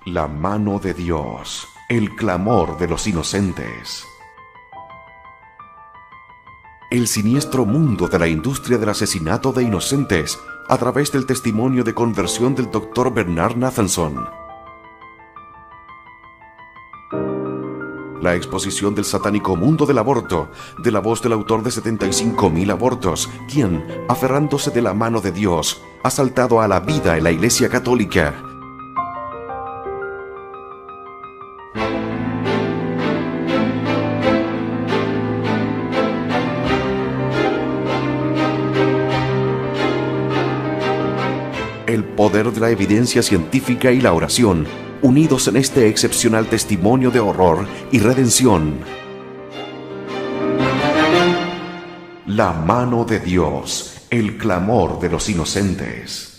La mano de Dios, el clamor de los inocentes. El siniestro mundo de la industria del asesinato de inocentes a través del testimonio de conversión del Dr. Bernard Nathanson. La exposición del satánico mundo del aborto, de la voz del autor de 75,000 abortos, quien, aferrándose de la mano de Dios, ha saltado a la vida en la Iglesia Católica. El poder de la evidencia científica y la oración, unidos en este excepcional testimonio de horror y redención. La mano de Dios, el clamor de los inocentes.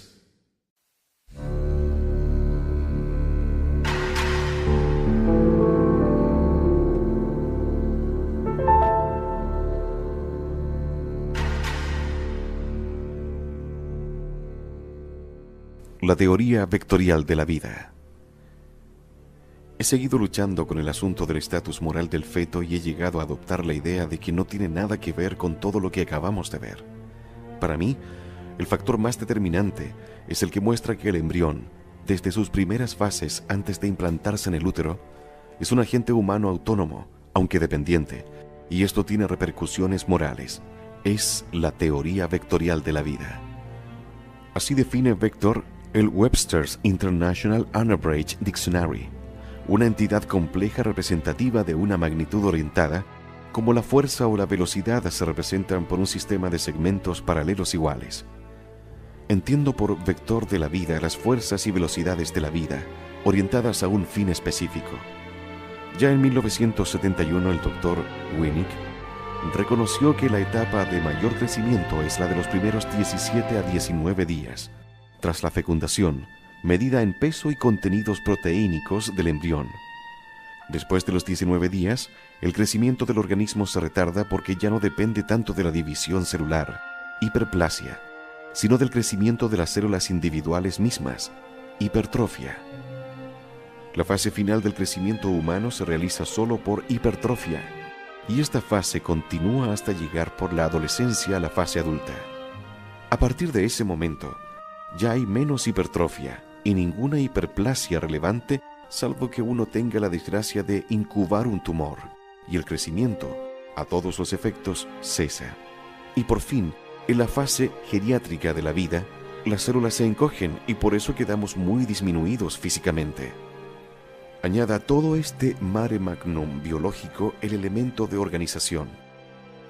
La teoría vectorial de la vida. He seguido luchando con el asunto del estatus moral del feto y he llegado a adoptar la idea de que no tiene nada que ver con todo lo que acabamos de ver. Para mí, el factor más determinante es el que muestra que el embrión, desde sus primeras fases antes de implantarse en el útero, es un agente humano autónomo, aunque dependiente, y esto tiene repercusiones morales. Es la teoría vectorial de la vida. Así define Vector el Webster's International Unabridged Dictionary, una entidad compleja representativa de una magnitud orientada, como la fuerza o la velocidad se representan por un sistema de segmentos paralelos iguales. Entiendo por vector de la vida las fuerzas y velocidades de la vida, orientadas a un fin específico. Ya en 1971 el Dr. Winnick reconoció que la etapa de mayor crecimiento es la de los primeros 17 a 19 días, tras la fecundación, medida en peso y contenidos proteínicos del embrión. Después de los 19 días, el crecimiento del organismo se retarda porque ya no depende tanto de la división celular, hiperplasia, sino del crecimiento de las células individuales mismas, hipertrofia. La fase final del crecimiento humano se realiza solo por hipertrofia, y esta fase continúa hasta llegar por la adolescencia a la fase adulta. A partir de ese momento, ya hay menos hipertrofia y ninguna hiperplasia relevante, salvo que uno tenga la desgracia de incubar un tumor, y el crecimiento, a todos los efectos, cesa. Y por fin, en la fase geriátrica de la vida, las células se encogen y por eso quedamos muy disminuidos físicamente. Añada a todo este mare magnum biológico el elemento de organización.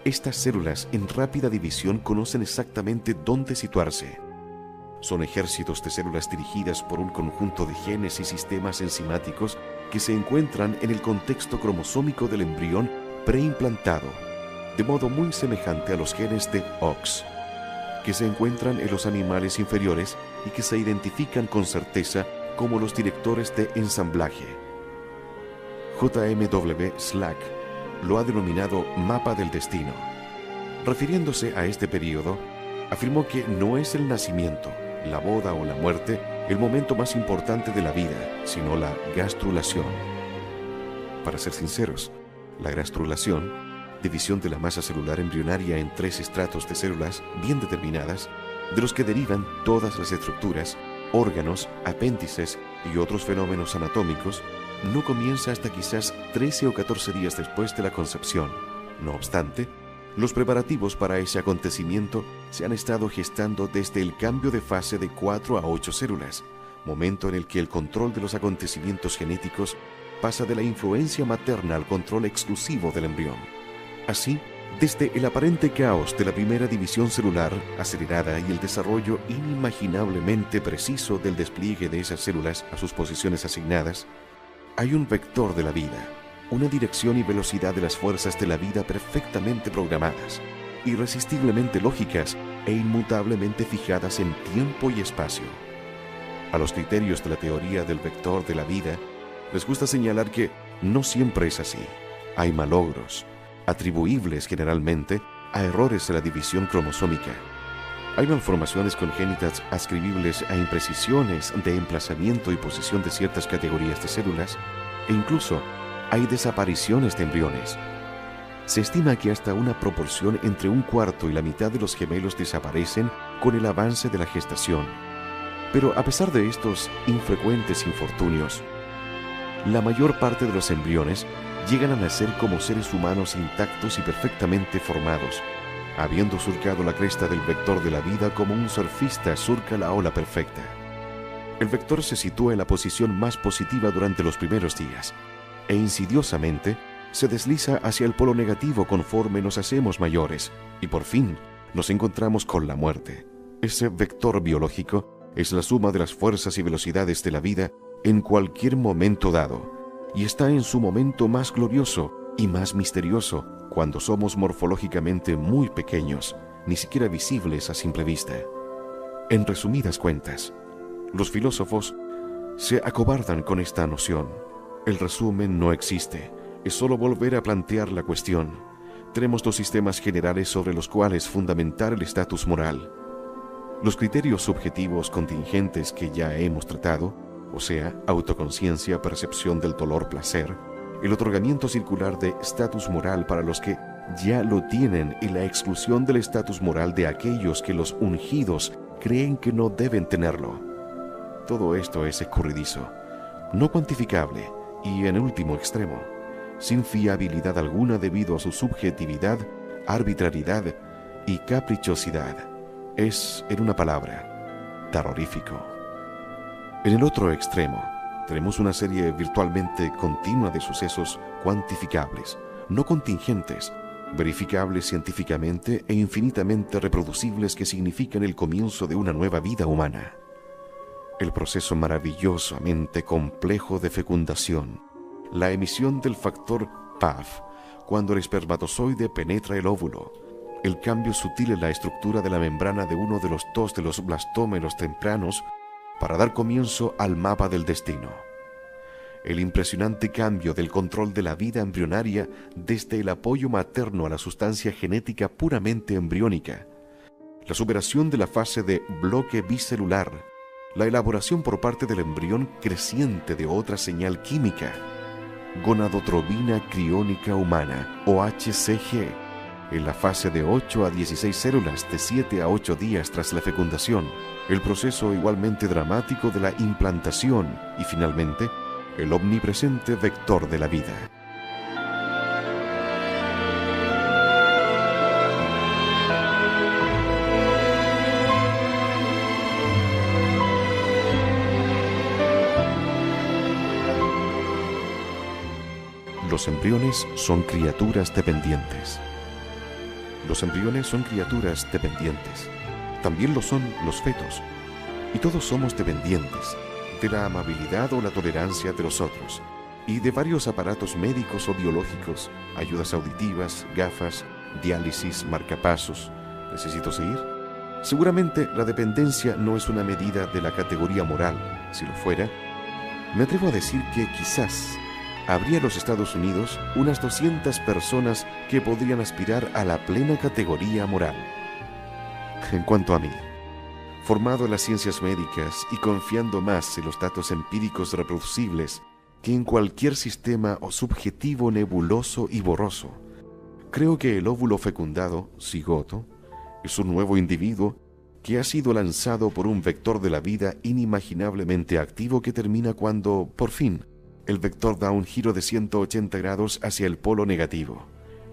Estas células en rápida división conocen exactamente dónde situarse. Son ejércitos de células dirigidas por un conjunto de genes y sistemas enzimáticos que se encuentran en el contexto cromosómico del embrión preimplantado, de modo muy semejante a los genes de OX, que se encuentran en los animales inferiores y que se identifican con certeza como los directores de ensamblaje. J.M.W. Slack lo ha denominado mapa del destino. Refiriéndose a este periodo, afirmó que no es el nacimiento, la boda o la muerte el momento más importante de la vida, sino la gastrulación. Para ser sinceros, la gastrulación, división de la masa celular embrionaria en 3 estratos de células bien determinadas, de los que derivan todas las estructuras, órganos, apéndices y otros fenómenos anatómicos, no comienza hasta quizás 13 o 14 días después de la concepción. No obstante, los preparativos para ese acontecimiento se han estado gestando desde el cambio de fase de 4 a 8 células, momento en el que el control de los acontecimientos genéticos pasa de la influencia materna al control exclusivo del embrión. Así, desde el aparente caos de la primera división celular acelerada y el desarrollo inimaginablemente preciso del despliegue de esas células a sus posiciones asignadas, hay un vector de la vida, una dirección y velocidad de las fuerzas de la vida perfectamente programadas, irresistiblemente lógicas e inmutablemente fijadas en tiempo y espacio. A los criterios de la teoría del vector de la vida, les gusta señalar que no siempre es así. Hay malogros, atribuibles generalmente a errores de la división cromosómica. Hay malformaciones congénitas ascribibles a imprecisiones de emplazamiento y posición de ciertas categorías de células, e incluso hay desapariciones de embriones. Se estima que hasta una proporción entre un cuarto y la mitad de los gemelos desaparecen con el avance de la gestación. Pero a pesar de estos infrecuentes infortunios, la mayor parte de los embriones llegan a nacer como seres humanos intactos y perfectamente formados, habiendo surcado la cresta del vector de la vida como un surfista surca la ola perfecta. El vector se sitúa en la posición más positiva durante los primeros días, e insidiosamente se desliza hacia el polo negativo conforme nos hacemos mayores, y por fin nos encontramos con la muerte. Ese vector biológico es la suma de las fuerzas y velocidades de la vida en cualquier momento dado, y está en su momento más glorioso y más misterioso cuando somos morfológicamente muy pequeños, ni siquiera visibles a simple vista. En resumidas cuentas, los filósofos se acobardan con esta noción. El resumen no existe, es solo volver a plantear la cuestión. Tenemos dos sistemas generales sobre los cuales fundamentar el estatus moral. Los criterios subjetivos contingentes que ya hemos tratado, o sea, autoconciencia, percepción del dolor, placer, el otorgamiento circular de estatus moral para los que ya lo tienen y la exclusión del estatus moral de aquellos que los ungidos creen que no deben tenerlo. Todo esto es escurridizo, no cuantificable y, en último extremo, sin fiabilidad alguna debido a su subjetividad, arbitrariedad y caprichosidad. Es, en una palabra, terrorífico. En el otro extremo, tenemos una serie virtualmente continua de sucesos cuantificables, no contingentes, verificables científicamente e infinitamente reproducibles que significan el comienzo de una nueva vida humana. El proceso maravillosamente complejo de fecundación, la emisión del factor PAF, cuando el espermatozoide penetra el óvulo, el cambio sutil en la estructura de la membrana de uno de los dos de los blastómeros tempranos para dar comienzo al mapa del destino. El impresionante cambio del control de la vida embrionaria desde el apoyo materno a la sustancia genética puramente embriónica, la superación de la fase de bloque bicelular, la elaboración por parte del embrión creciente de otra señal química, gonadotrobina criónica humana o HCG, en la fase de 8 a 16 células de 7 a 8 días tras la fecundación, el proceso igualmente dramático de la implantación y finalmente el omnipresente vector de la vida. Los embriones son criaturas dependientes. Los embriones son criaturas dependientes. También lo son los fetos. Y todos somos dependientes de la amabilidad o la tolerancia de los otros y de varios aparatos médicos o biológicos, ayudas auditivas, gafas, diálisis, marcapasos. ¿Necesito seguir? Seguramente la dependencia no es una medida de la categoría moral. Si lo fuera, me atrevo a decir que quizás habría en los Estados Unidos unas 200 personas que podrían aspirar a la plena categoría moral. En cuanto a mí, formado en las ciencias médicas y confiando más en los datos empíricos reproducibles que en cualquier sistema o subjetivo nebuloso y borroso, creo que el óvulo fecundado, cigoto, es un nuevo individuo que ha sido lanzado por un vector de la vida inimaginablemente activo que termina cuando, por fin, el vector da un giro de 180 grados hacia el polo negativo.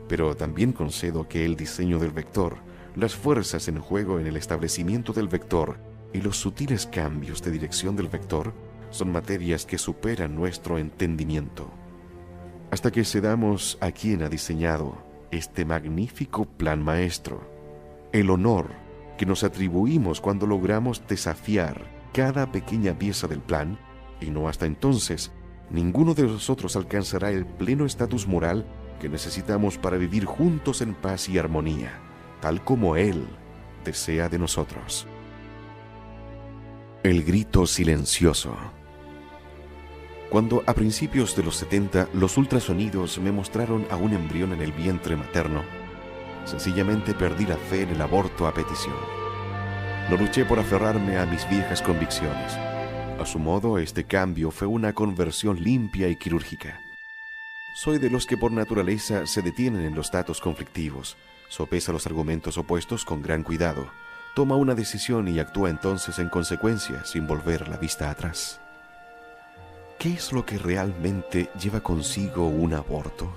Pero también concedo que el diseño del vector, las fuerzas en juego en el establecimiento del vector y los sutiles cambios de dirección del vector son materias que superan nuestro entendimiento. Hasta que cedamos a quien ha diseñado este magnífico plan maestro, el honor que nos atribuimos cuando logramos desafiar cada pequeña pieza del plan, y no hasta entonces, ninguno de nosotros alcanzará el pleno estatus moral que necesitamos para vivir juntos en paz y armonía, tal como Él desea de nosotros. El grito silencioso. Cuando a principios de los 70 los ultrasonidos me mostraron a un embrión en el vientre materno, sencillamente perdí la fe en el aborto a petición. No luché por aferrarme a mis viejas convicciones. A su modo, este cambio fue una conversión limpia y quirúrgica. Soy de los que por naturaleza se detienen en los datos conflictivos, sopesa los argumentos opuestos con gran cuidado, toma una decisión y actúa entonces en consecuencia sin volver la vista atrás. ¿Qué es lo que realmente lleva consigo un aborto?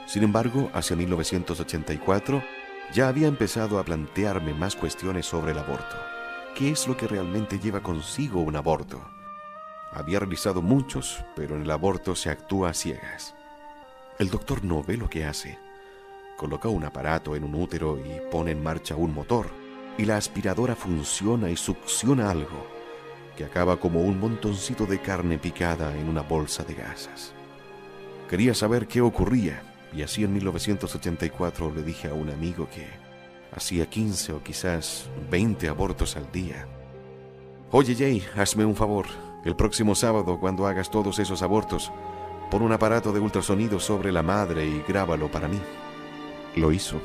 Sin embargo, hacia 1984 ya había empezado a plantearme más cuestiones sobre el aborto. ¿Qué es lo que realmente lleva consigo un aborto? Había realizado muchos, pero en el aborto se actúa a ciegas. El doctor no ve lo que hace. Coloca un aparato en un útero y pone en marcha un motor, y la aspiradora funciona y succiona algo que acaba como un montoncito de carne picada en una bolsa de gasas. Quería saber qué ocurría, y así en 1984 le dije a un amigo que hacía 15 o quizás 20 abortos al día. Oye Jay, hazme un favor. El próximo sábado, cuando hagas todos esos abortos, pon un aparato de ultrasonido sobre la madre y grábalo para mí. Lo hizo.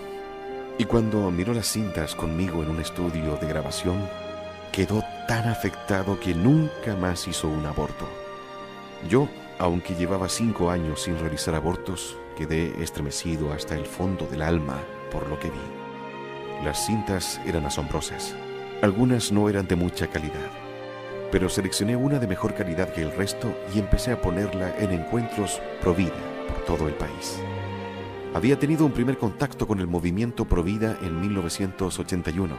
Y cuando miró las cintas conmigo en un estudio de grabación, quedó tan afectado que nunca más hizo un aborto. Yo, aunque llevaba 5 años sin realizar abortos, quedé estremecido hasta el fondo del alma por lo que vi. Las cintas eran asombrosas. Algunas no eran de mucha calidad, pero seleccioné una de mejor calidad que el resto y empecé a ponerla en encuentros Provida por todo el país. Había tenido un primer contacto con el movimiento Provida en 1981,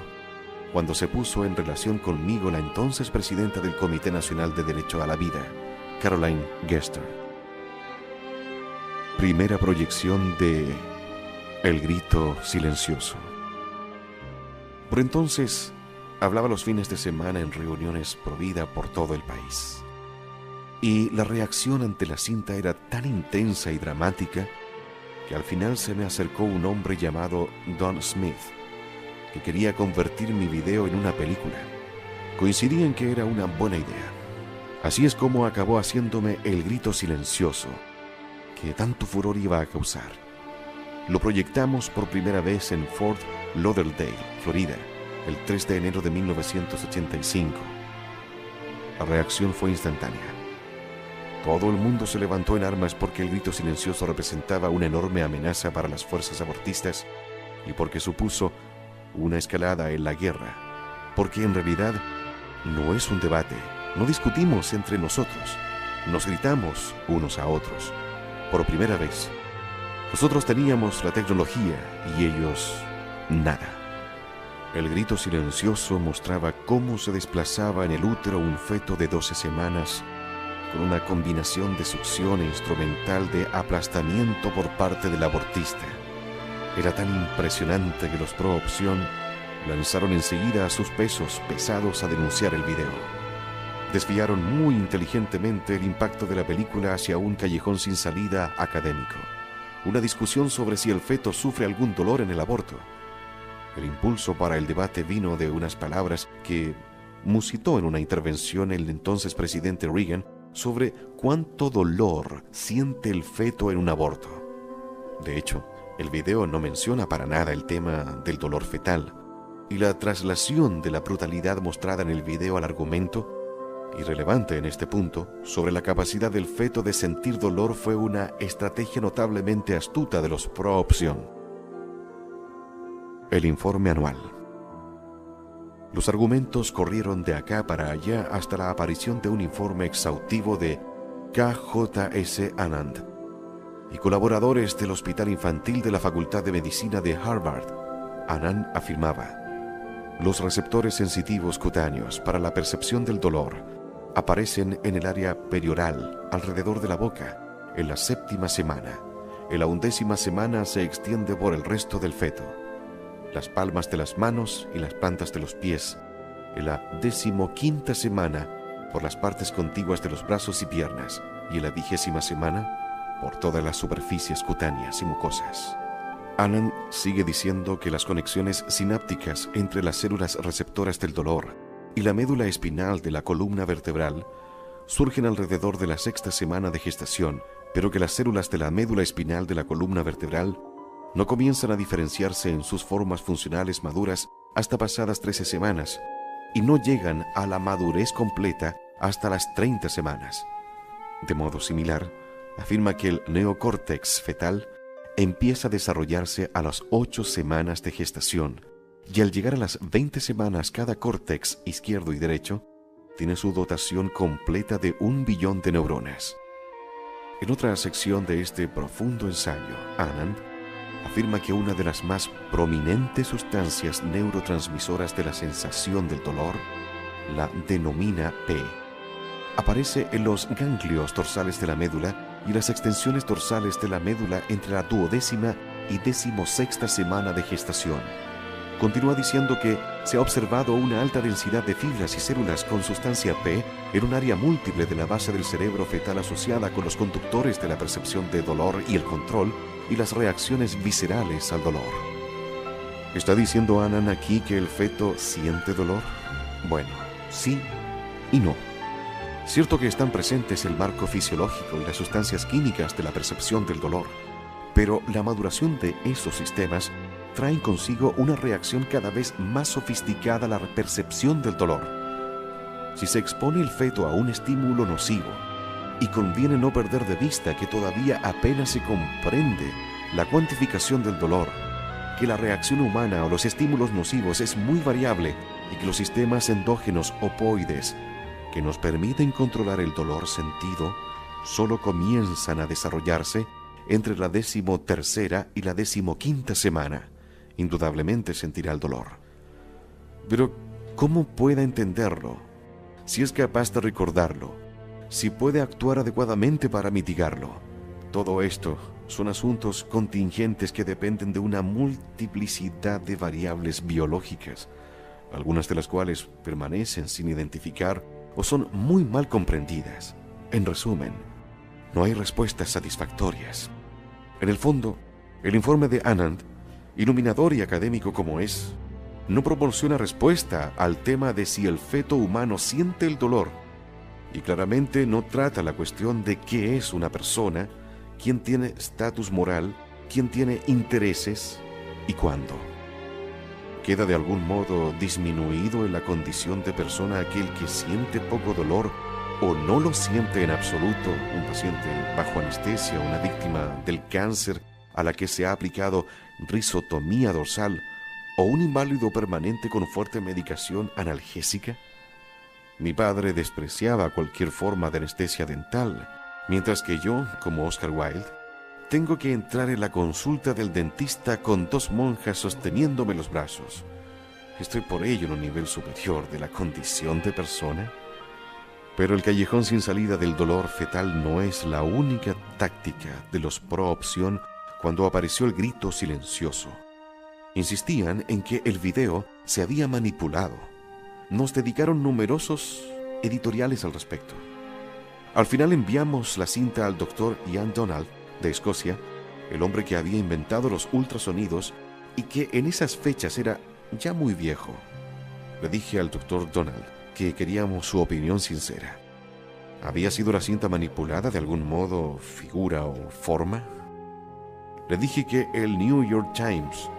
cuando se puso en relación conmigo la entonces presidenta del Comité Nacional de Derecho a la Vida, Caroline Gester. Primera proyección de El Grito Silencioso. Por entonces, hablaba los fines de semana en reuniones Provida por todo el país. Y la reacción ante la cinta era tan intensa y dramática que al final se me acercó un hombre llamado Don Smith, que quería convertir mi video en una película. Coincidí en que era una buena idea. Así es como acabó haciéndome El Grito Silencioso, que tanto furor iba a causar. Lo proyectamos por primera vez en Fort Lauderdale, Florida, el 3 de enero de 1985. La reacción fue instantánea. Todo el mundo se levantó en armas porque El Grito Silencioso representaba una enorme amenaza para las fuerzas abortistas y porque supuso una escalada en la guerra, porque en realidad no es un debate, no discutimos entre nosotros, nos gritamos unos a otros. Por primera vez, nosotros teníamos la tecnología y ellos nada. El Grito Silencioso mostraba cómo se desplazaba en el útero un feto de 12 semanas con una combinación de succión e instrumental de aplastamiento por parte del abortista. Era tan impresionante que los pro opción lanzaron enseguida a sus pesos pesados a denunciar el video. Desviaron muy inteligentemente el impacto de la película hacia un callejón sin salida académico, una discusión sobre si el feto sufre algún dolor en el aborto. El impulso para el debate vino de unas palabras que musitó en una intervención el entonces presidente Reagan sobre cuánto dolor siente el feto en un aborto. De hecho, el video no menciona para nada el tema del dolor fetal, y la traslación de la brutalidad mostrada en el video al argumento, irrelevante en este punto, sobre la capacidad del feto de sentir dolor fue una estrategia notablemente astuta de los pro-opción. El informe anual. Los argumentos corrieron de acá para allá hasta la aparición de un informe exhaustivo de K.J.S. Anand y colaboradores del Hospital Infantil de la Facultad de Medicina de Harvard. Anand afirmaba: los receptores sensitivos cutáneos para la percepción del dolor aparecen en el área perioral, alrededor de la boca, en la 7ª semana. En la 11ª semana se extiende por el resto del feto, las palmas de las manos y las plantas de los pies. En la 15ª semana, por las partes contiguas de los brazos y piernas. Y en la 20ª semana, por todas las superficies cutáneas y mucosas. Anand sigue diciendo que las conexiones sinápticas entre las células receptoras del dolor y la médula espinal de la columna vertebral surgen alrededor de la 6ª semana de gestación, pero que las células de la médula espinal de la columna vertebral no comienzan a diferenciarse en sus formas funcionales maduras hasta pasadas 13 semanas y no llegan a la madurez completa hasta las 30 semanas. De modo similar, afirma que el neocórtex fetal empieza a desarrollarse a las 8 semanas de gestación y al llegar a las 20 semanas cada córtex izquierdo y derecho tiene su dotación completa de 1 billón de neuronas. En otra sección de este profundo ensayo, Anand afirma que una de las más prominentes sustancias neurotransmisoras de la sensación del dolor, la denomina P, aparece en los ganglios dorsales de la médula y las extensiones dorsales de la médula entre la 12ª y 16ª semana de gestación. Continúa diciendo que se ha observado una alta densidad de fibras y células con sustancia P en un área múltiple de la base del cerebro fetal asociada con los conductores de la percepción de dolor y el control y las reacciones viscerales al dolor. ¿Está diciendo Anand aquí que el feto siente dolor? Bueno, sí y no. Cierto que están presentes el marco fisiológico y las sustancias químicas de la percepción del dolor, pero la maduración de esos sistemas traen consigo una reacción cada vez más sofisticada a la percepción del dolor. Si se expone el feto a un estímulo nocivo, y conviene no perder de vista que todavía apenas se comprende la cuantificación del dolor, que la reacción humana a los estímulos nocivos es muy variable y que los sistemas endógenos opoides que nos permiten controlar el dolor sentido solo comienzan a desarrollarse entre la 13ª y la 15ª semana. Indudablemente sentirá el dolor. Pero, ¿cómo puede entenderlo? Si es capaz de recordarlo, si puede actuar adecuadamente para mitigarlo. Todo esto son asuntos contingentes que dependen de una multiplicidad de variables biológicas, algunas de las cuales permanecen sin identificar o son muy mal comprendidas. En resumen, no hay respuestas satisfactorias. En el fondo, el informe de Anand, iluminador y académico como es, no proporciona respuesta al tema de si el feto humano siente el dolor, y claramente no trata la cuestión de qué es una persona, quién tiene estatus moral, quién tiene intereses y cuándo. ¿Queda de algún modo disminuido en la condición de persona aquel que siente poco dolor o no lo siente en absoluto, un paciente bajo anestesia, una víctima del cáncer a la que se ha aplicado risotomía dorsal o un inválido permanente con fuerte medicación analgésica? Mi padre despreciaba cualquier forma de anestesia dental, mientras que yo, como Oscar Wilde, tengo que entrar en la consulta del dentista con 2 monjas sosteniéndome los brazos. ¿Estoy por ello en un nivel superior de la condición de persona? Pero el callejón sin salida del dolor fetal no es la única táctica de los pro opción cuando apareció el grito silencioso. Insistían en que el video se había manipulado. Nos dedicaron numerosos editoriales al respecto. Al final enviamos la cinta al doctor Ian Donald, de Escocia, el hombre que había inventado los ultrasonidos y que en esas fechas era ya muy viejo. Le dije al doctor Donald que queríamos su opinión sincera. ¿Había sido la cinta manipulada de algún modo, figura o forma? Le dije que el New York Times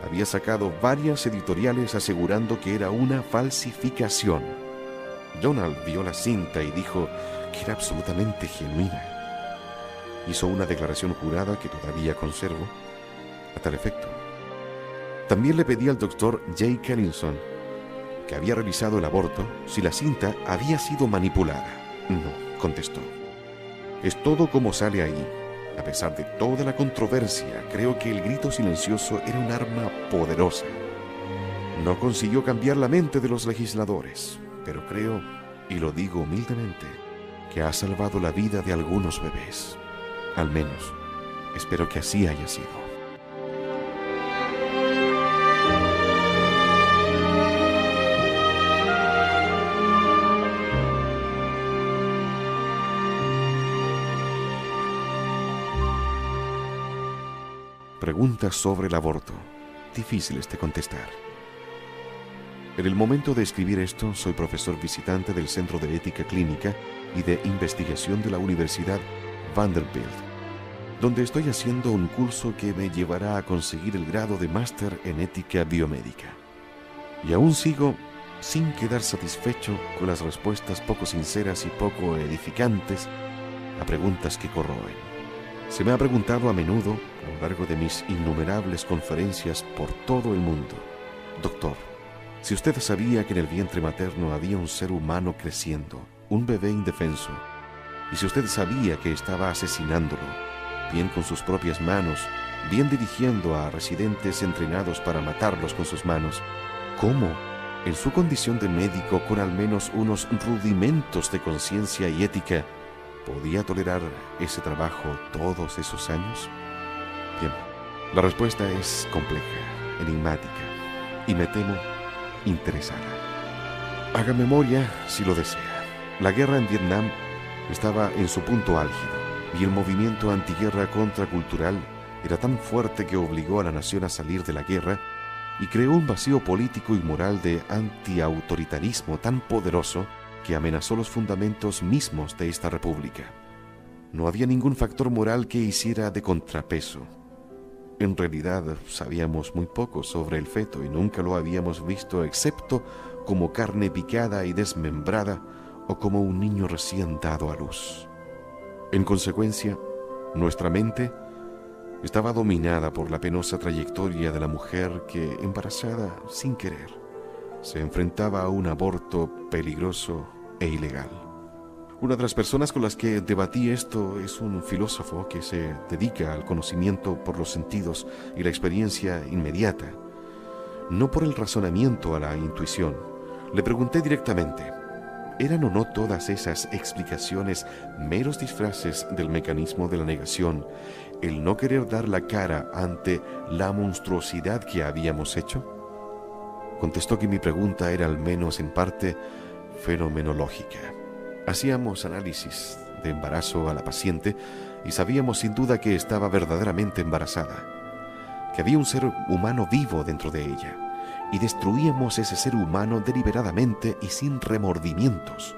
había sacado varias editoriales asegurando que era una falsificación. Donald vio la cinta y dijo que era absolutamente genuina. Hizo una declaración jurada que todavía conservo a tal efecto. También le pedí al doctor J. Kellinson, que había realizado el aborto, si la cinta había sido manipulada. No, contestó. Es todo como sale ahí. A pesar de toda la controversia, creo que el grito silencioso era un arma poderosa. No consiguió cambiar la mente de los legisladores, pero creo, y lo digo humildemente, que ha salvado la vida de algunos bebés. Al menos, espero que así haya sido. Preguntas sobre el aborto, difíciles de contestar. En el momento de escribir esto, soy profesor visitante del Centro de Ética Clínica y de Investigación de la Universidad Vanderbilt, donde estoy haciendo un curso que me llevará a conseguir el grado de máster en ética biomédica. Y aún sigo sin quedar satisfecho con las respuestas poco sinceras y poco edificantes a preguntas que corroen. Se me ha preguntado a menudo, a lo largo de mis innumerables conferencias por todo el mundo: doctor, si usted sabía que en el vientre materno había un ser humano creciendo, un bebé indefenso, y si usted sabía que estaba asesinándolo, bien con sus propias manos, bien dirigiendo a residentes entrenados para matarlos con sus manos, ¿cómo, en su condición de médico con al menos unos rudimentos de conciencia y ética, podía tolerar ese trabajo todos esos años? Bien, la respuesta es compleja, enigmática y, me temo, interesada. Haga memoria si lo desea. La guerra en Vietnam estaba en su punto álgido y el movimiento antiguerra contracultural era tan fuerte que obligó a la nación a salir de la guerra y creó un vacío político y moral de antiautoritarismo tan poderoso que amenazó los fundamentos mismos de esta república. No había ningún factor moral que hiciera de contrapeso. En realidad, sabíamos muy poco sobre el feto y nunca lo habíamos visto excepto como carne picada y desmembrada o como un niño recién dado a luz. En consecuencia, nuestra mente estaba dominada por la penosa trayectoria de la mujer que, embarazada sin querer, se enfrentaba a un aborto peligroso e ilegal. Una de las personas con las que debatí esto es un filósofo que se dedica al conocimiento por los sentidos y la experiencia inmediata, no por el razonamiento a la intuición. Le pregunté directamente: ¿eran o no todas esas explicaciones meros disfraces del mecanismo de la negación, el no querer dar la cara ante la monstruosidad que habíamos hecho? Contestó que mi pregunta era, al menos en parte, fenomenológica. Hacíamos análisis de embarazo a la paciente y sabíamos sin duda que estaba verdaderamente embarazada, que había un ser humano vivo dentro de ella, y destruíamos ese ser humano deliberadamente y sin remordimientos.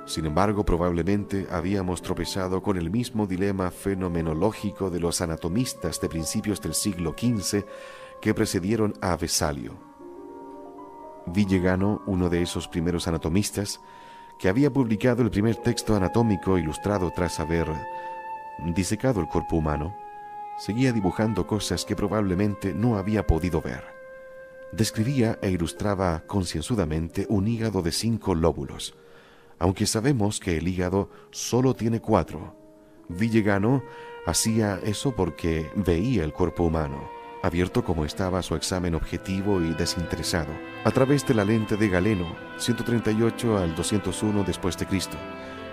Sin embargo, probablemente habíamos tropezado con el mismo dilema fenomenológico de los anatomistas de principios del siglo XV que precedieron a Vesalio. Villegano, uno de esos primeros anatomistas, que había publicado el primer texto anatómico ilustrado tras haber disecado el cuerpo humano, seguía dibujando cosas que probablemente no había podido ver. Describía e ilustraba concienzudamente un hígado de 5 lóbulos, aunque sabemos que el hígado solo tiene 4. Villegano hacía eso porque veía el cuerpo humano, abierto como estaba a su examen objetivo y desinteresado, a través de la lente de Galeno, 138 al 201 después de Cristo,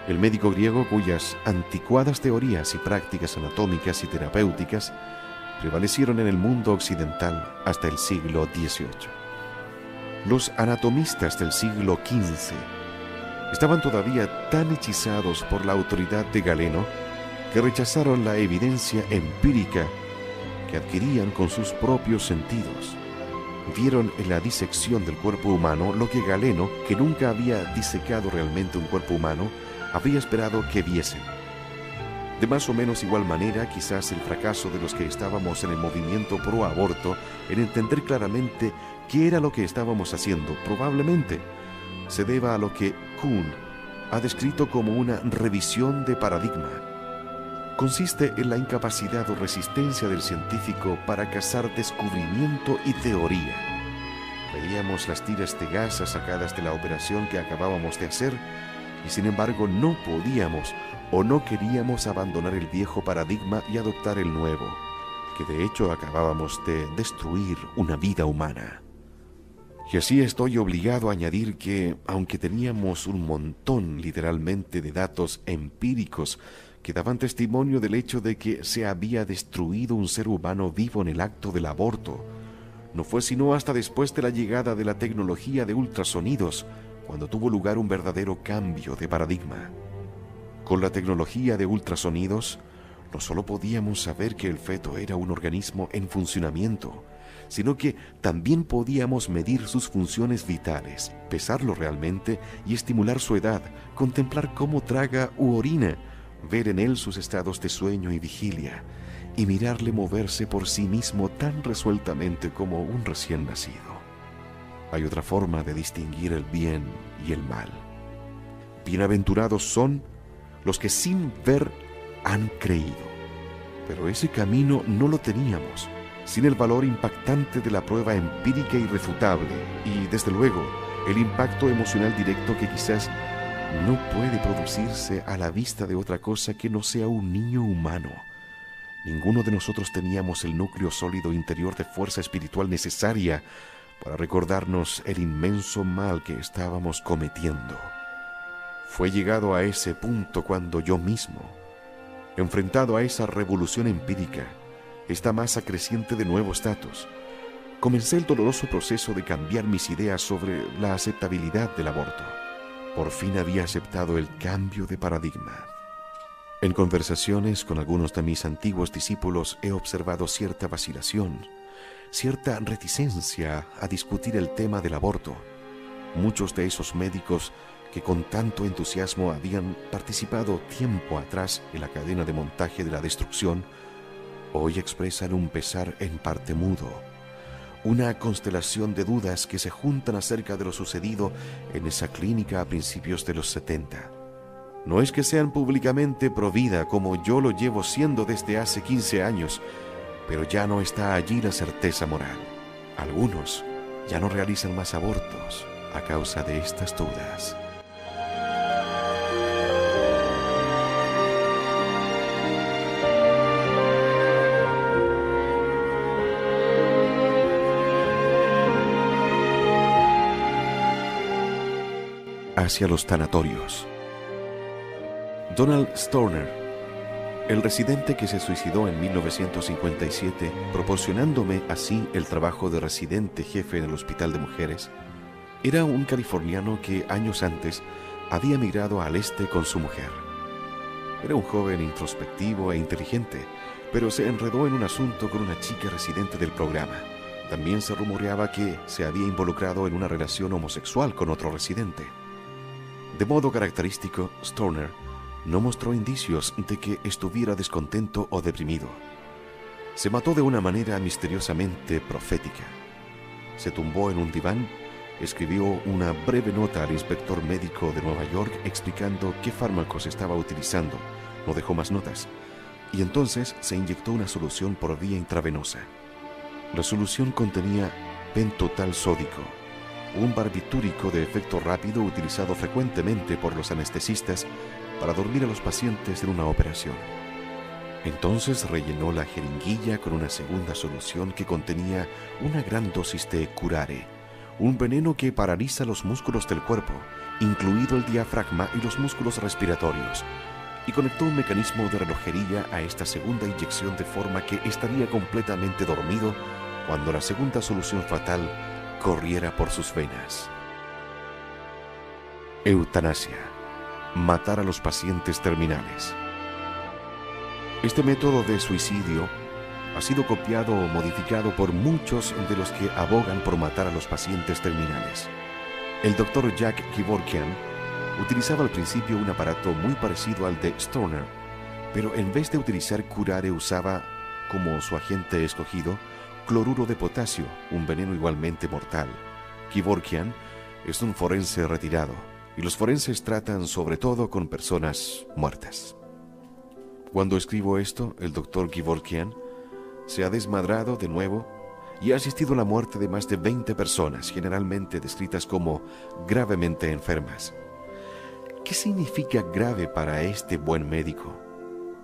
el médico griego cuyas anticuadas teorías y prácticas anatómicas y terapéuticas prevalecieron en el mundo occidental hasta el siglo XVIII. Los anatomistas del siglo XV estaban todavía tan hechizados por la autoridad de Galeno que rechazaron la evidencia empírica que adquirían con sus propios sentidos. Vieron en la disección del cuerpo humano lo que Galeno, que nunca había disecado realmente un cuerpo humano, habría esperado que viesen. De más o menos igual manera, quizás el fracaso de los que estábamos en el movimiento pro aborto en entender claramente qué era lo que estábamos haciendo, probablemente se deba a lo que Kuhn ha descrito como una revisión de paradigma. Consiste en la incapacidad o resistencia del científico para casar descubrimiento y teoría. Veíamos las tiras de gasa sacadas de la operación que acabábamos de hacer y sin embargo no podíamos o no queríamos abandonar el viejo paradigma y adoptar el nuevo, que de hecho acabábamos de destruir una vida humana. Y así estoy obligado a añadir que, aunque teníamos un montón literalmente de datos empíricos que daban testimonio del hecho de que se había destruido un ser humano vivo en el acto del aborto, no fue sino hasta después de la llegada de la tecnología de ultrasonidos cuando tuvo lugar un verdadero cambio de paradigma. Con la tecnología de ultrasonidos, no solo podíamos saber que el feto era un organismo en funcionamiento, sino que también podíamos medir sus funciones vitales, pesarlo realmente y estimular su edad, contemplar cómo traga u orina, ver en él sus estados de sueño y vigilia, y mirarle moverse por sí mismo tan resueltamente como un recién nacido. Hay otra forma de distinguir el bien y el mal. Bienaventurados son los que sin ver han creído. Pero ese camino no lo teníamos sin el valor impactante de la prueba empírica irrefutable y, desde luego, el impacto emocional directo que quizás no puede producirse a la vista de otra cosa que no sea un niño humano. Ninguno de nosotros teníamos el núcleo sólido interior de fuerza espiritual necesaria para recordarnos el inmenso mal que estábamos cometiendo. Fue llegado a ese punto cuando yo mismo, enfrentado a esa revolución empírica, esta masa creciente de nuevo estatus, comencé el doloroso proceso de cambiar mis ideas sobre la aceptabilidad del aborto. Por fin había aceptado el cambio de paradigma. En conversaciones con algunos de mis antiguos discípulos he observado cierta vacilación, cierta reticencia a discutir el tema del aborto. Muchos de esos médicos que con tanto entusiasmo habían participado tiempo atrás en la cadena de montaje de la destrucción, hoy expresan un pesar en parte mudo, una constelación de dudas que se juntan acerca de lo sucedido en esa clínica a principios de los 70. No es que sean públicamente pro vida como yo lo llevo siendo desde hace 15 años, pero ya no está allí la certeza moral. Algunos ya no realizan más abortos a causa de estas dudas. Hacia los tanatorios. Donald Stoner, el residente que se suicidó en 1957, proporcionándome así el trabajo de residente jefe en el hospital de mujeres, era un californiano que años antes había emigrado al este con su mujer. Era un joven introspectivo e inteligente, pero se enredó en un asunto con una chica residente del programa. También se rumoreaba que se había involucrado en una relación homosexual con otro residente. De modo característico, Stoner no mostró indicios de que estuviera descontento o deprimido. Se mató de una manera misteriosamente profética. Se tumbó en un diván, escribió una breve nota al inspector médico de Nueva York explicando qué fármacos estaba utilizando. No dejó más notas. Y entonces se inyectó una solución por vía intravenosa. La solución contenía pentotal sódico, un barbitúrico de efecto rápido utilizado frecuentemente por los anestesistas para dormir a los pacientes en una operación. Entonces rellenó la jeringuilla con una segunda solución que contenía una gran dosis de curare, un veneno que paraliza los músculos del cuerpo, incluido el diafragma y los músculos respiratorios, y conectó un mecanismo de relojería a esta segunda inyección de forma que estaría completamente dormido cuando la segunda solución fatal corriera por sus venas. Eutanasia. Matar a los pacientes terminales. Este método de suicidio ha sido copiado o modificado por muchos de los que abogan por matar a los pacientes terminales. El doctor Jack Kevorkian utilizaba al principio un aparato muy parecido al de Stoner, pero en vez de utilizar curare usaba, como su agente escogido, cloruro de potasio, un veneno igualmente mortal. Kevorkian es un forense retirado, y los forenses tratan sobre todo con personas muertas. Cuando escribo esto, el doctor Kevorkian se ha desmadrado de nuevo y ha asistido a la muerte de más de 20 personas, generalmente descritas como gravemente enfermas. ¿Qué significa grave para este buen médico?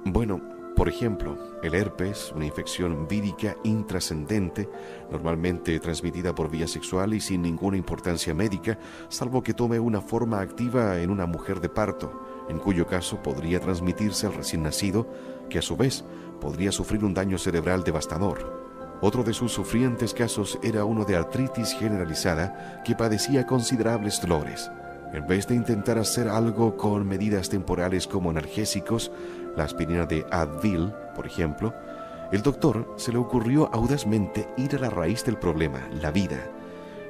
Bueno, por ejemplo, el herpes, una infección vírica intrascendente, normalmente transmitida por vía sexual y sin ninguna importancia médica, salvo que tome una forma activa en una mujer de parto, en cuyo caso podría transmitirse al recién nacido, que a su vez podría sufrir un daño cerebral devastador. Otro de sus sufrientes casos era uno de artritis generalizada que padecía considerables dolores. En vez de intentar hacer algo con medidas temporales como analgésicos, la aspirina de Advil, por ejemplo, el doctor se le ocurrió audazmente ir a la raíz del problema, la vida,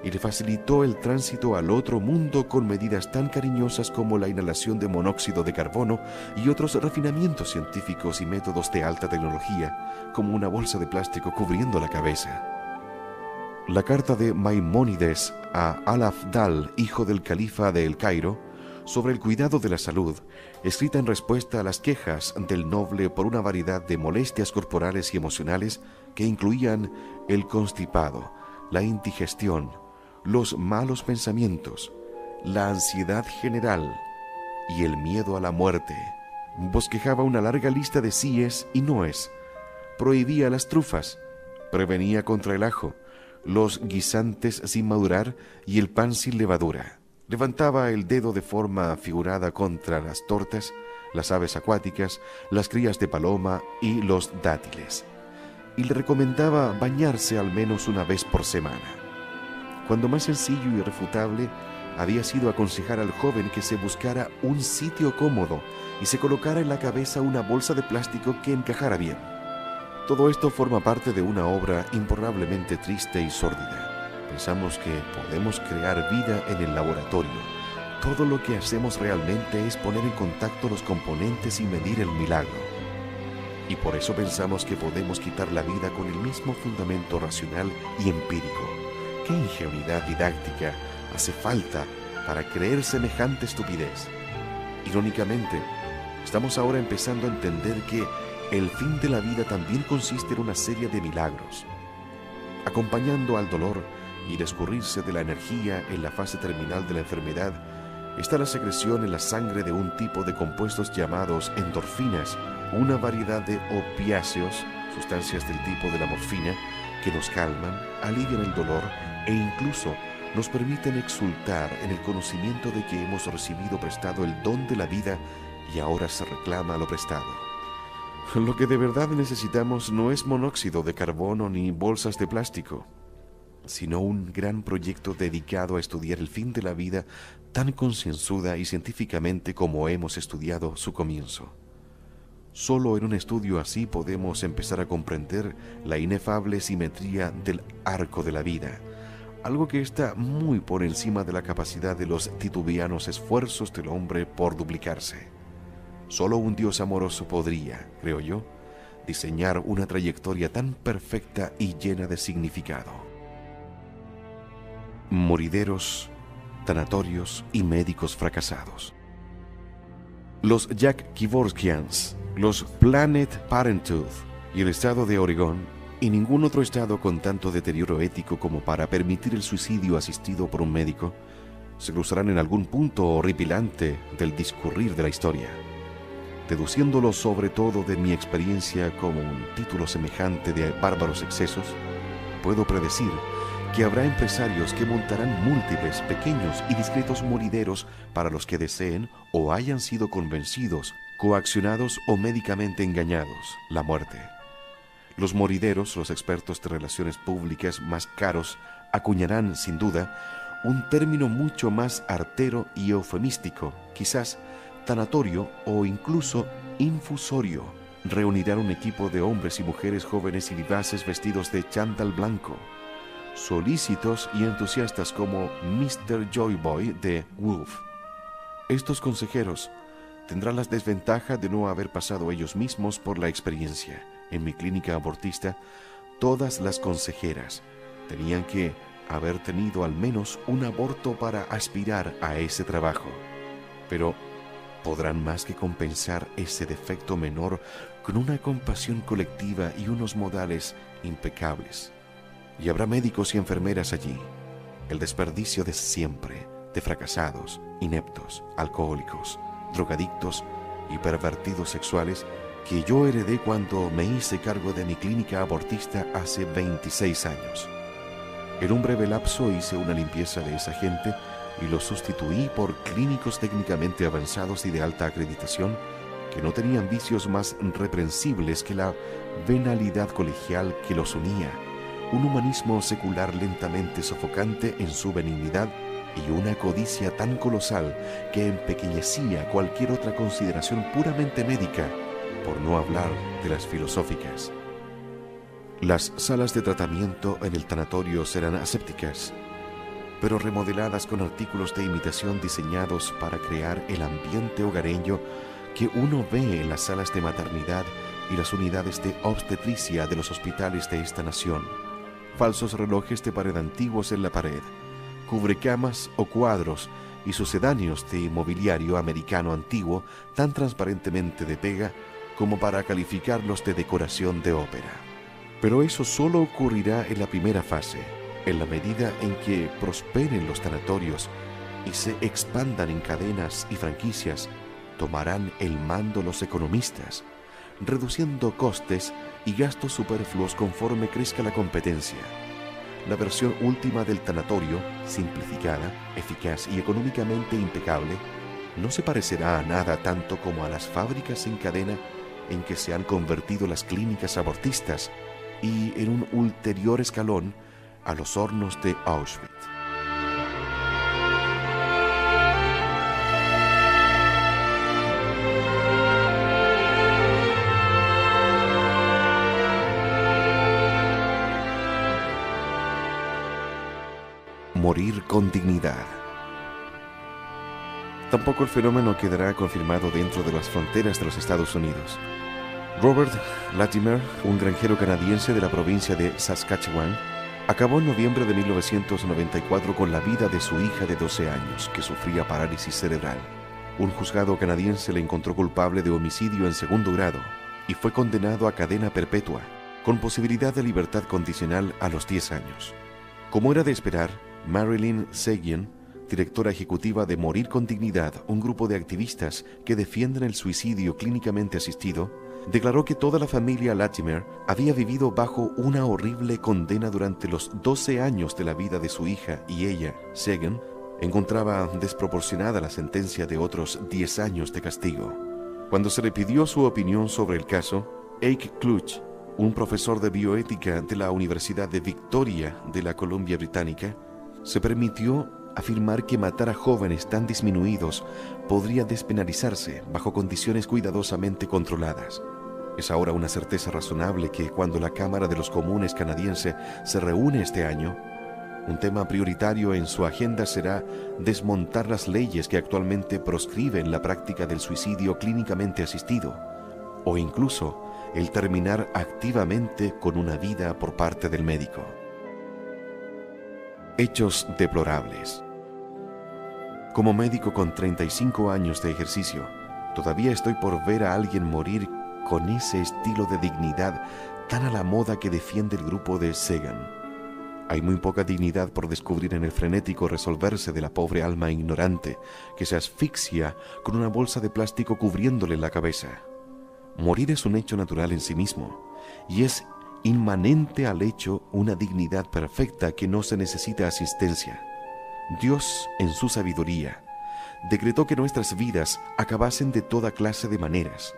y le facilitó el tránsito al otro mundo con medidas tan cariñosas como la inhalación de monóxido de carbono y otros refinamientos científicos y métodos de alta tecnología, como una bolsa de plástico cubriendo la cabeza. La carta de Maimónides a Al-Afdal, hijo del califa de El Cairo, sobre el cuidado de la salud, escrita en respuesta a las quejas del noble por una variedad de molestias corporales y emocionales que incluían el constipado, la indigestión, los malos pensamientos, la ansiedad general y el miedo a la muerte. Bosquejaba una larga lista de síes y noes, prohibía las trufas, prevenía contra el ajo, los guisantes sin madurar y el pan sin levadura. Levantaba el dedo de forma figurada contra las tortas, las aves acuáticas, las crías de paloma y los dátiles. Y le recomendaba bañarse al menos una vez por semana. Cuando más sencillo y irrefutable había sido aconsejar al joven que se buscara un sitio cómodo y se colocara en la cabeza una bolsa de plástico que encajara bien. Todo esto forma parte de una obra imborrablemente triste y sórdida. Pensamos que podemos crear vida en el laboratorio. Todo lo que hacemos realmente es poner en contacto los componentes y medir el milagro. Y por eso pensamos que podemos quitar la vida con el mismo fundamento racional y empírico. ¿Qué ingenuidad didáctica hace falta para creer semejante estupidez? Irónicamente, estamos ahora empezando a entender que el fin de la vida también consiste en una serie de milagros. Acompañando al dolor y el escurrirse de la energía en la fase terminal de la enfermedad, está la secreción en la sangre de un tipo de compuestos llamados endorfinas, una variedad de opiáceos, sustancias del tipo de la morfina, que nos calman, alivian el dolor e incluso nos permiten exultar en el conocimiento de que hemos recibido prestado el don de la vida y ahora se reclama lo prestado. Lo que de verdad necesitamos no es monóxido de carbono ni bolsas de plástico, sino un gran proyecto dedicado a estudiar el fin de la vida tan concienzuda y científicamente como hemos estudiado su comienzo. Solo en un estudio así podemos empezar a comprender la inefable simetría del arco de la vida, algo que está muy por encima de la capacidad de los titubeanos esfuerzos del hombre por duplicarse. Solo un Dios amoroso podría, creo yo, diseñar una trayectoria tan perfecta y llena de significado. Morideros, tanatorios y médicos fracasados. Los Jack Kevorkians, los Planet Parenthood y el estado de Oregón, y ningún otro estado con tanto deterioro ético como para permitir el suicidio asistido por un médico, se cruzarán en algún punto horripilante del discurrir de la historia. Deduciéndolo sobre todo de mi experiencia como un título semejante de bárbaros excesos, puedo predecir que habrá empresarios que montarán múltiples, pequeños y discretos morideros para los que deseen o hayan sido convencidos, coaccionados o médicamente engañados, la muerte. Los morideros, los expertos de relaciones públicas más caros, acuñarán, sin duda, un término mucho más artero y eufemístico, quizás tanatorio o incluso infusorio. Reunirán un equipo de hombres y mujeres jóvenes y vivaces vestidos de chándal blanco, solícitos y entusiastas como Mr. Joyboy de Wolf. Estos consejeros tendrán la desventaja de no haber pasado ellos mismos por la experiencia. En mi clínica abortista, todas las consejeras tenían que haber tenido al menos un aborto para aspirar a ese trabajo. Pero podrán más que compensar ese defecto menor con una compasión colectiva y unos modales impecables. Y habrá médicos y enfermeras allí, el desperdicio de siempre, de fracasados, ineptos, alcohólicos, drogadictos y pervertidos sexuales que yo heredé cuando me hice cargo de mi clínica abortista hace 26 años. En un breve lapso hice una limpieza de esa gente y los sustituí por clínicos técnicamente avanzados y de alta acreditación que no tenían vicios más reprensibles que la venalidad colegial que los unía, un humanismo secular lentamente sofocante en su benignidad y una codicia tan colosal que empequeñecía cualquier otra consideración puramente médica, por no hablar de las filosóficas. Las salas de tratamiento en el tanatorio serán asépticas, pero remodeladas con artículos de imitación diseñados para crear el ambiente hogareño que uno ve en las salas de maternidad y las unidades de obstetricia de los hospitales de esta nación, falsos relojes de pared antiguos en la pared, cubrecamas o cuadros y sucedáneos de mobiliario americano antiguo tan transparentemente de pega como para calificarlos de decoración de ópera. Pero eso solo ocurrirá en la primera fase, en la medida en que prosperen los tanatorios y se expandan en cadenas y franquicias. Tomarán el mando los economistas, reduciendo costes y gastos superfluos conforme crezca la competencia. La versión última del tanatorio, simplificada, eficaz y económicamente impecable, no se parecerá a nada tanto como a las fábricas en cadena en que se han convertido las clínicas abortistas y, en un ulterior escalón, a los hornos de Auschwitz. Morir con dignidad. Tampoco el fenómeno quedará confirmado dentro de las fronteras de los Estados Unidos. Robert Latimer, un granjero canadiense de la provincia de Saskatchewan, acabó en noviembre de 1994 con la vida de su hija de 12 años, que sufría parálisis cerebral. Un juzgado canadiense le encontró culpable de homicidio en segundo grado y fue condenado a cadena perpetua, con posibilidad de libertad condicional a los 10 años. Como era de esperar, Marilyn Seguin, directora ejecutiva de Morir con Dignidad, un grupo de activistas que defienden el suicidio clínicamente asistido, declaró que toda la familia Latimer había vivido bajo una horrible condena durante los 12 años de la vida de su hija y ella, Seguin, encontraba desproporcionada la sentencia de otros 10 años de castigo. Cuando se le pidió su opinión sobre el caso, Ike Kluch, un profesor de bioética de la Universidad de Victoria de la Columbia Británica, se permitió afirmar que matar a jóvenes tan disminuidos podría despenalizarse bajo condiciones cuidadosamente controladas. Es ahora una certeza razonable que cuando la Cámara de los Comunes canadiense se reúne este año, un tema prioritario en su agenda será desmontar las leyes que actualmente proscriben la práctica del suicidio clínicamente asistido, o incluso el terminar activamente con una vida por parte del médico. Hechos deplorables. Como médico con 35 años de ejercicio, todavía estoy por ver a alguien morir con ese estilo de dignidad tan a la moda que defiende el grupo de Sagan. Hay muy poca dignidad por descubrir en el frenético resolverse de la pobre alma ignorante que se asfixia con una bolsa de plástico cubriéndole la cabeza. Morir es un hecho natural en sí mismo, y es inmanente al hecho una dignidad perfecta que no se necesita asistencia. Dios, en su sabiduría, decretó que nuestras vidas acabasen de toda clase de maneras,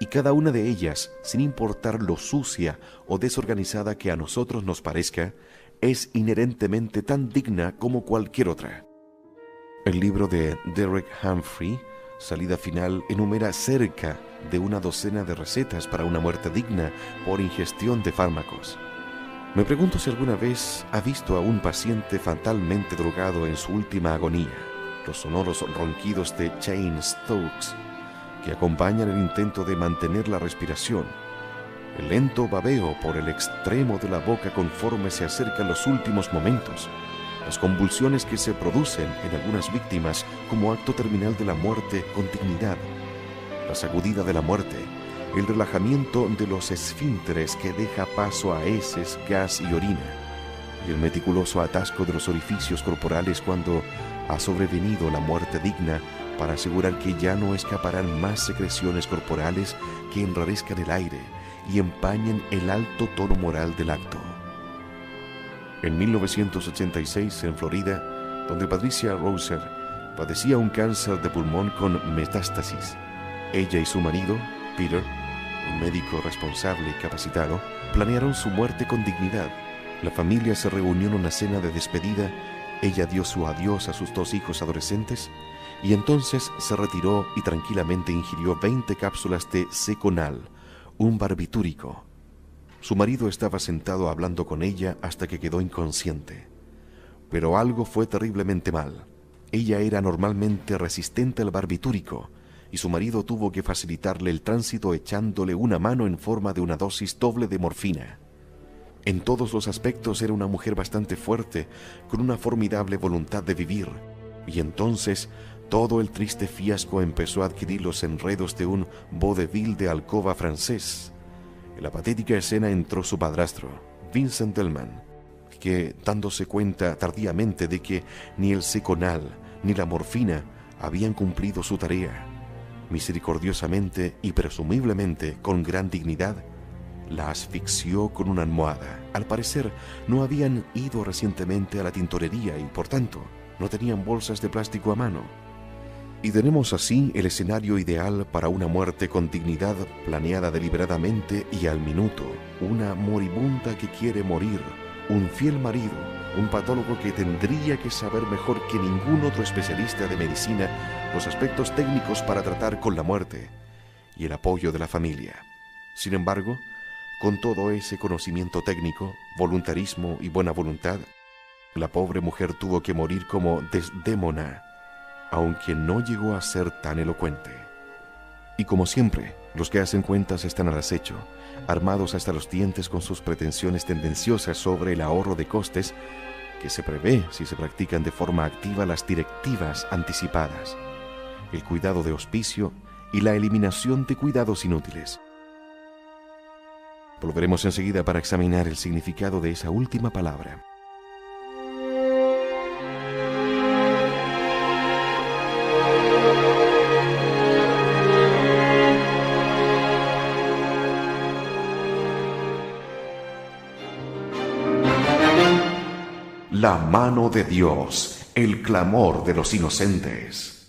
y cada una de ellas, sin importar lo sucia o desorganizada que a nosotros nos parezca, es inherentemente tan digna como cualquier otra. El libro de Derek Humphrey, Salida Final, enumera cerca de una docena de recetas para una muerte digna por ingestión de fármacos. Me pregunto si alguna vez ha visto a un paciente fatalmente drogado en su última agonía, los sonoros ronquidos de Cheyne Stokes, que acompañan el intento de mantener la respiración, el lento babeo por el extremo de la boca conforme se acercan los últimos momentos, las convulsiones que se producen en algunas víctimas como acto terminal de la muerte con dignidad, la sacudida de la muerte, el relajamiento de los esfínteres que deja paso a heces, gas y orina, y el meticuloso atasco de los orificios corporales cuando ha sobrevenido la muerte digna para asegurar que ya no escaparán más secreciones corporales que enrarezcan el aire y empañen el alto tono moral del acto. En 1986, en Florida, donde Patricia Roser padecía un cáncer de pulmón con metástasis, ella y su marido, Peter, un médico responsable y capacitado, planearon su muerte con dignidad. La familia se reunió en una cena de despedida, ella dio su adiós a sus 2 hijos adolescentes y entonces se retiró y tranquilamente ingirió 20 cápsulas de Seconal, un barbitúrico. Su marido estaba sentado hablando con ella hasta que quedó inconsciente. Pero algo fue terriblemente mal. Ella era normalmente resistente al barbitúrico y su marido tuvo que facilitarle el tránsito echándole una mano en forma de una dosis doble de morfina. En todos los aspectos era una mujer bastante fuerte, con una formidable voluntad de vivir. Y entonces todo el triste fiasco empezó a adquirir los enredos de un vodevil de alcoba francés. En la patética escena entró su padrastro, Vincent Delman, que, dándose cuenta tardíamente de que ni el seconal ni la morfina habían cumplido su tarea, misericordiosamente y presumiblemente con gran dignidad, la asfixió con una almohada. Al parecer, no habían ido recientemente a la tintorería y, por tanto, no tenían bolsas de plástico a mano. Y tenemos así el escenario ideal para una muerte con dignidad, planeada deliberadamente y al minuto. Una moribunda que quiere morir, un fiel marido, un patólogo que tendría que saber mejor que ningún otro especialista de medicina los aspectos técnicos para tratar con la muerte, y el apoyo de la familia. Sin embargo, con todo ese conocimiento técnico, voluntarismo y buena voluntad, la pobre mujer tuvo que morir como Desdémona, aunque no llegó a ser tan elocuente. Y como siempre, los que hacen cuentas están al acecho, armados hasta los dientes con sus pretensiones tendenciosas sobre el ahorro de costes que se prevé si se practican de forma activa las directivas anticipadas, el cuidado de hospicio y la eliminación de cuidados inútiles. Volveremos enseguida para examinar el significado de esa última palabra. La mano de Dios, el clamor de los inocentes.